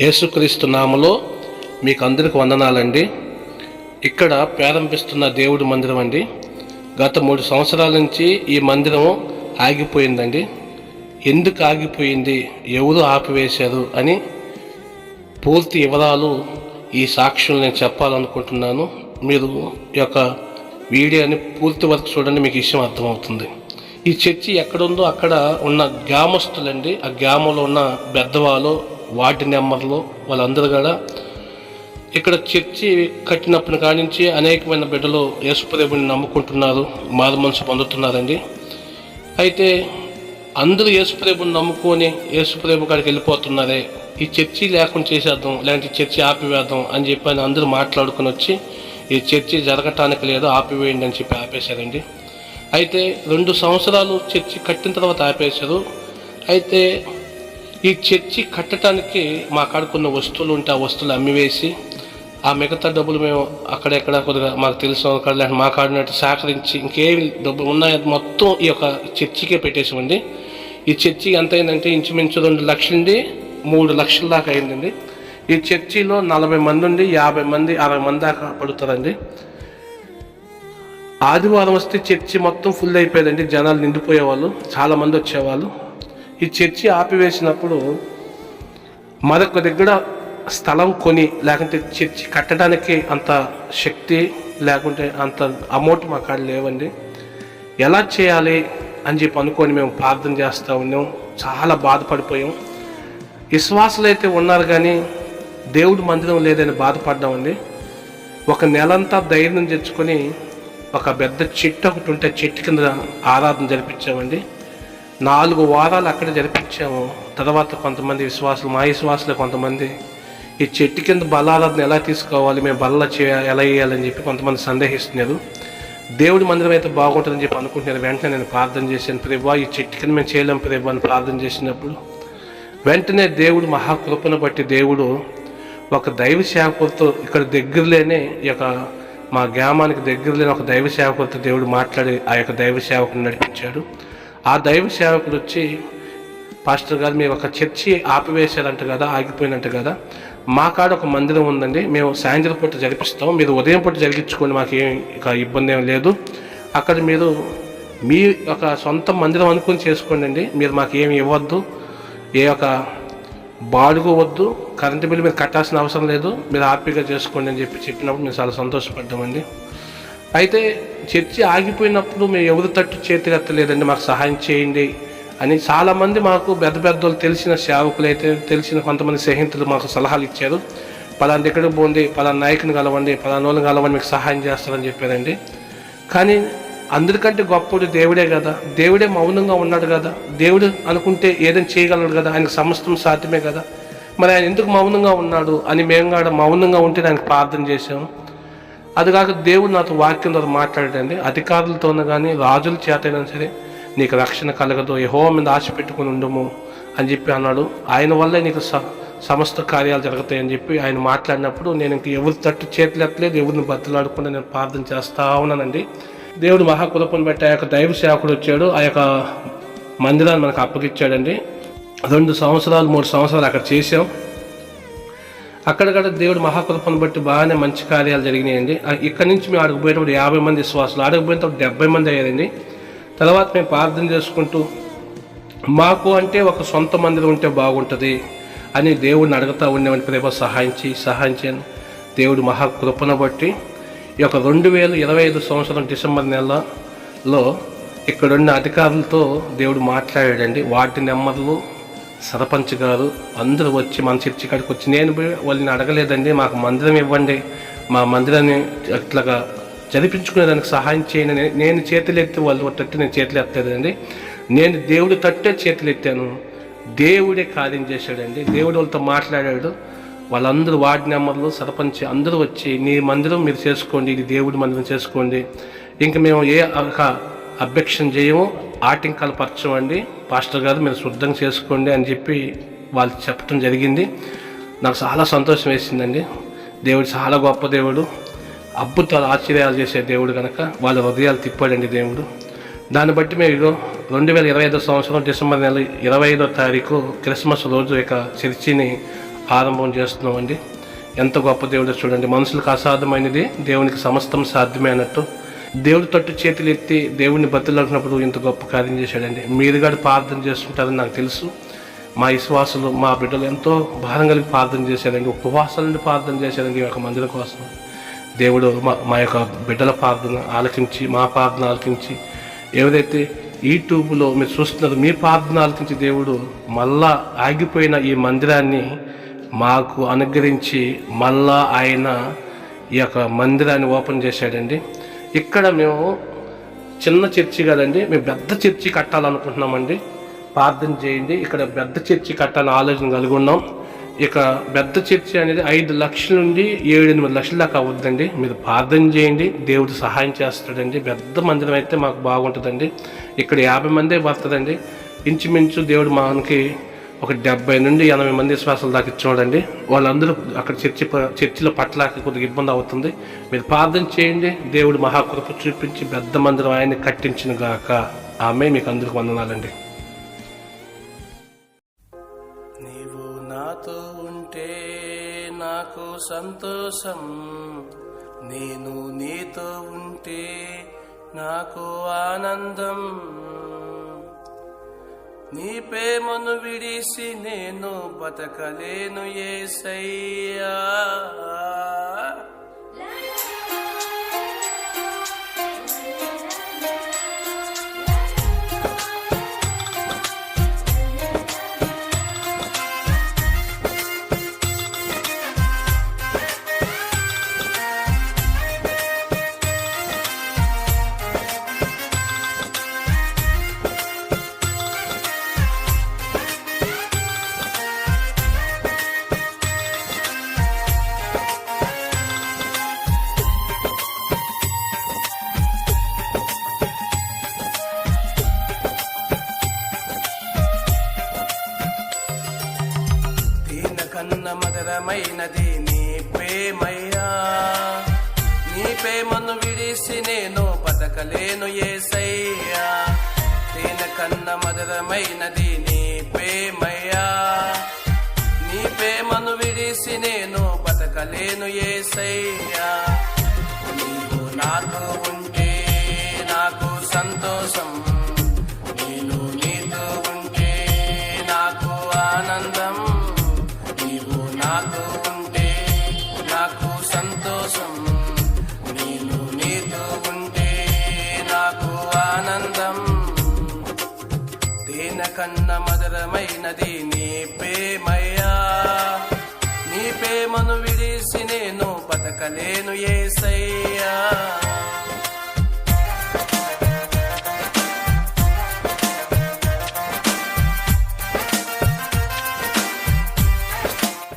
యేసుక్రీస్తు నామములో మీకు అందరికి వందనాలండి. ఇక్కడ ప్రారంభిస్తున్న దేవుడి మందిరం అండి. గత 3 సంవత్సరాల నుంచి ఈ మందిరం ఆగిపోయిందండి. ఎందుకు ఆగిపోయింది, ఎవరు ఆపివేశారు అని పూర్తి వివరాలు ఈ సాక్ష్యం నేను చెప్పాలనుకుంటున్నాను. మీరు ఈ యొక్క వీడియోని పూర్తి వరకు చూడండి, మీకు విషయం అర్థమవుతుంది. ఈ చర్చి ఎక్కడుందో అక్కడ ఉన్న గ్రామస్తులండి, ఆ గ్రామంలో ఉన్న పెద్దవాళ్ళు, వార్డు నెంబర్లు, వాళ్ళందరూ కూడా ఇక్కడ చర్చి కట్టినప్పటి కాడి నుంచి అనేకమైన బిడ్డలు యేసుప్రభుని నమ్ముకుంటున్నారు, మారు మనసు పొందుతున్నారండి. అయితే అందరూ యేసుప్రభుని నమ్ముకొని యేసుప్రభు కాడికి వెళ్ళిపోతున్నారే, ఈ చర్చి లేకుండా చేసేద్దాం, లేదంటే చర్చి ఆపివేద్దాం అని చెప్పి అందరూ మాట్లాడుకుని వచ్చి ఈ చర్చి జరగటానికి లేదు, ఆపివేయండి అని చెప్పి ఆపేశారండి. అయితే 2 సంవత్సరాలు చర్చి కట్టిన తర్వాత ఆపేశారు. అయితే ఈ చర్చి కట్టడానికి మా కాడ కొన్ని వస్తువులు ఉంటే ఆ వస్తువులు అమ్మివేసి ఆ మిగతా డబ్బులు మేము అక్కడెక్కడ కొద్దిగా మాకు తెలిసిన కాడ లేకపోతే మా కాడినట్టు సేకరించి ఇంకేమి డబ్బులు ఉన్నాయో మొత్తం ఈ యొక్క చర్చికే పెట్టేసామండి. ఈ చర్చి ఎంత అయిందంటే ఇంచుమించు 2 లక్షల నుండి 3 లక్షల దాకా అయిందండి. ఈ చర్చిలో 40 మంది ఉండి 50 మంది 60 మంది దాకా పడుతారండి. ఆదివారం వస్తే చర్చి మొత్తం ఫుల్ అయిపోయేదండి, జనాలు నిండిపోయేవాళ్ళు, చాలామంది వచ్చేవాళ్ళు. ఈ చర్చి ఆపివేసినప్పుడు మరొక దగ్గర స్థలం కొని, లేకుంటే చర్చి కట్టడానికి అంత శక్తి లేకుంటే అంత అమౌంట్ మా కాడ లేవండి. ఎలా చేయాలి అని చెప్పి అనుకొని మేము ప్రార్థన చేస్తూ ఉన్నాం, చాలా బాధపడిపోయాం. విశ్వాసులు అయితే ఉన్నారు కానీ దేవుడి మందిరం లేదని బాధపడ్డామండి. ఒక నెలంతా ధైర్యం తెచ్చుకొని ఒక పెద్ద చెట్టు ఒకటి ఉంటే చెట్టు కింద ఆరాధన జరిపించామండి. 4 వారాలు అక్కడ జరిపించాము. తర్వాత కొంతమంది విశ్వాసులు, మా విశ్వాసులు కొంతమంది ఈ చెట్టు కింద బలారాధన ఎలా తీసుకోవాలి, మేము బల్ల ఎలా వేయాలని చెప్పి కొంతమంది సందేహిస్తున్నారు. దేవుడి మందిరం అయితే బాగుంటుందని చెప్పి అనుకుంటున్నారు. వెంటనే నేను ప్రార్థన చేశాను, ప్రభా ఈ చెట్టు కింద మేము చేయలేం ప్రభా అని ప్రార్థన చేసినప్పుడు వెంటనే దేవుడు మహాకృపను బట్టి దేవుడు ఒక దైవ సేవకులతో ఇక్కడ దగ్గరలోనే ఈ యొక్క మా గ్రామానికి దగ్గరలోనే ఒక దైవ సేవకులతో దేవుడు మాట్లాడి ఆ యొక్క దైవ సేవకుని నడిపించాడు. ఆ దైవ సేవకుడు వచ్చి, పాస్టర్ గారు మీరు ఒక చర్చి ఆపివేశారంట కదా, ఆగిపోయినట్టు కదా, మా కాడ ఒక మందిరం ఉందండి, మేము సాయంత్రం పూట జరిపిస్తాం, మీరు ఉదయం పూట జరిగించుకోండి, మాకేం ఇక ఇబ్బంది ఏం లేదు, అక్కడ మీరు మీ ఒక సొంత మందిరం అనుకుని చేసుకోండి అండి, మీరు మాకు ఏమి ఇవ్వద్దు, ఏ ఒక బాడుగు వద్దు, కరెంటు బిల్లు మీరు కట్టాల్సిన అవసరం లేదు, మీరు హ్యాపీగా చేసుకోండి అని చెప్పినప్పుడు మేము చాలా సంతోషపడ్డామండి. అయితే చర్చి ఆగిపోయినప్పుడు మేము ఎవరి తట్టు చేతులు ఎత్తలేదండి, మాకు సహాయం చేయండి అని చాలామంది మాకు పెద్దలు తెలిసిన సేవకులు అయితే తెలిసిన కొంతమంది స్నేహితులు మాకు సలహాలు ఇచ్చారు. పలానా దగ్గరకు పోండి, పలానా నాయకుని కలవండి, పలానా వాళ్ళని కలవండి, మీకు సహాయం చేస్తారని చెప్పారండి. కానీ అందరికంటే గొప్పడు దేవుడే కదా, దేవుడే మౌనంగా ఉన్నాడు కదా, దేవుడు అనుకుంటే ఏదైనా చేయగలడు కదా, ఆయనకు సమస్తం సాధ్యమే కదా, మరి ఆయన ఎందుకు మౌనంగా ఉన్నాడు అని మేము కూడా మౌనంగా ఉంటే ఆయనకు ప్రార్థన చేసాము. అది కాక దేవుడు నాతో వాక్యం ద్వారా మాట్లాడండి, అధికారులతోనూ కానీ రాజుల చేతైనా సరే నీకు రక్షణ కలగదు, యెహోవా మీద ఆశ పెట్టుకుని ఉండము అని చెప్పి అన్నాడు. ఆయన వల్లే నీకు సమస్త కార్యాలు జరుగుతాయని చెప్పి ఆయన మాట్లాడినప్పుడు నేను ఇంక ఎవరి తట్టు చేతులు ఎత్తలేదు, ఎవరిని బతులాడకుండా నేను ప్రార్థన చేస్తూ ఉన్నానండి. దేవుడు మహాకృపను బట్టి ఆ యొక్క దైవ సేవకుడు వచ్చాడు, ఆ యొక్క మందిరాన్ని మనకు అప్పగిచ్చాడండి. 2 సంవత్సరాలు 3 సంవత్సరాలు అక్కడ చేసాం. అక్కడక్కడ దేవుడు మహాకృపను బట్టి బాగానే మంచి కార్యాలు జరిగినాయండి. ఇక్కడి నుంచి మేము అడగపోయేటప్పుడు 50 మంది విశ్వాసులు, అడగపోయేటప్పుడు 70 మంది అయ్యారండి. తర్వాత మేము ప్రార్థన చేసుకుంటూ మాకు అంటే ఒక సొంత మందిరం ఉంటే బాగుంటుంది అని దేవుడిని అడుగుతూ ఉండేవాడిని, ప్రభు సహాయం చేయను. దేవుడు మహాకృపను బట్టి ఈ యొక్క 2025 సంవత్సరం డిసెంబర్ నెలలో ఇక్కడున్న అధికారులతో దేవుడు మాట్లాడాడండి. వార్డు నెంబర్లు, సర్పంచ్ గారు అందరూ వచ్చి మన చర్చి కాడికి వచ్చి, నేను వాళ్ళని అడగలేదండి, మాకు మందిరం ఇవ్వండి, మా మందిరాన్ని అట్లాగా జరిపించుకునేదానికి సహాయం చేయండి. నేను చేతులు ఎత్తి వాళ్ళు తట్టి నేను చేతులు ఎత్తలేదండి, నేను దేవుడి తట్టే చేతులు ఎత్తాను, దేవుడే కార్యం చేశాడండి. దేవుడు వాళ్ళతో మాట్లాడాడు. వాళ్ళందరూ వార్డు నెంబర్లు, సర్పంచ్ అందరూ వచ్చి నీ మందిరం మీరు చేసుకోండి, ఇది దేవుడి మందిరం చేసుకోండి, ఇంకా మేము ఏ అబ్జెక్షన్ చేయము, ఆటంకాలు పరచమండి, పాస్టర్ గారు మీరు శుద్ధంగా చేసుకోండి అని చెప్పి వాళ్ళు చెప్పడం జరిగింది. నాకు చాలా సంతోషం వేసిందండి. దేవుడు చాలా గొప్ప దేవుడు, అద్భుతాలు ఆశ్చర్యాలు చేసే దేవుడు కనుక వాళ్ళ హృదయాలు తిప్పాడండి దేవుడు. దాన్ని బట్టి మేము 2025 సంవత్సరం డిసెంబర్ నెల 25వ తారీఖు క్రిస్మస్ రోజు ఇక చర్చిని ఆరంభం చేస్తున్నామండి. ఎంత గొప్ప దేవుడో చూడండి. మనుషులకు అసాధ్యమైనది దేవునికి సమస్తం సాధ్యమే అన్నట్టు దేవుడి తట్టు చేతులు ఎత్తి దేవుడిని బతులాడినప్పుడు ఇంత గొప్ప కార్యం చేశాడండి. మీరు కూడా ప్రార్థన చేస్తుంటారని నాకు తెలుసు. మా విశ్వాసులు, మా బిడ్డలు ఎంతో భారం కలిగి ప్రార్థన చేశారండి. ఉపవాసాల నుండి ప్రార్థన చేశారండి ఈ యొక్క మందిరం కోసం. దేవుడు మా యొక్క బిడ్డల ప్రార్థన ఆలకించి, మా ప్రార్థన ఆలకించి, ఏదైతే యూట్యూబ్లో మీరు చూస్తున్నారు మీ ప్రార్థన ఆలకించి దేవుడు మళ్ళా ఆగిపోయిన ఈ మందిరాన్ని మాకు అనుగ్రహించి మళ్ళా ఆయన ఈ యొక్క మందిరాన్ని ఓపెన్ చేశాడండి. ఇక్కడ మేము చిన్న చర్చి కదండి, మేము పెద్ద చర్చి కట్టాలనుకుంటున్నామండి. ప్రార్థన చేయండి. ఇక్కడ పెద్ద చర్చి కట్టాలని ఆలోచన కలిగి ఉన్నాం. ఇక పెద్ద చర్చి అనేది 5 లక్షల నుండి 7-8 లక్షల దాకా అవుద్దండి. మీరు ప్రార్థన చేయండి, దేవుడు సహాయం చేస్తాడండి. పెద్ద మందిరం అయితే మాకు బాగుంటుందండి. ఇక్కడ 50 మందే పడుతుందండి. ఇంచుమించు దేవుడు మనకి ఒక 70 నుండి 80 మంది విశ్వాసాలు దాకా ఇచ్చాడండి. వాళ్ళందరూ అక్కడ చర్చిలో పట్టలేక కొద్దిగా ఇబ్బంది అవుతుంది. మీరు ప్రార్థన చేయండి, దేవుడు మహాకృప చూపించి పెద్ద మందిరం ఆయన్ని కట్టించిన గాక. ఆమె మీకు అందరికి వందనాలండి. నీవు నాతో ఉంటే నాకు సంతోషం, నేను నీతో ఉంటే నాకు ఆనందం. నీ ప్రేమను విడిసి నేను బతకలేను యేసయ్యా. కన్న మధురమైనది నీ ప్రేమయ్యా. నీ ప్రేమను విడిసి నేను బతకలేను యేసయ్యా. దీన కన్న మధురమైనది నీ ప్రేమయ్యా. నీ ప్రేమను విడిసి నేను బతకలేను యేసయ్యా. నీవు నాతో ఉంటే నాకు సంతోషం, నేను నీతో ఉంటే నాకు ఆనందం. నాతో ఉంటే నాకు సంతోషం, నేను నీతో ఉంటే నాకు ఆనందం. తేన కన్న మధురమైనది నీ ప్రేమయ్యా. నీ ప్రేమను విడిసి నేను బతకలేను యేసయ్యా.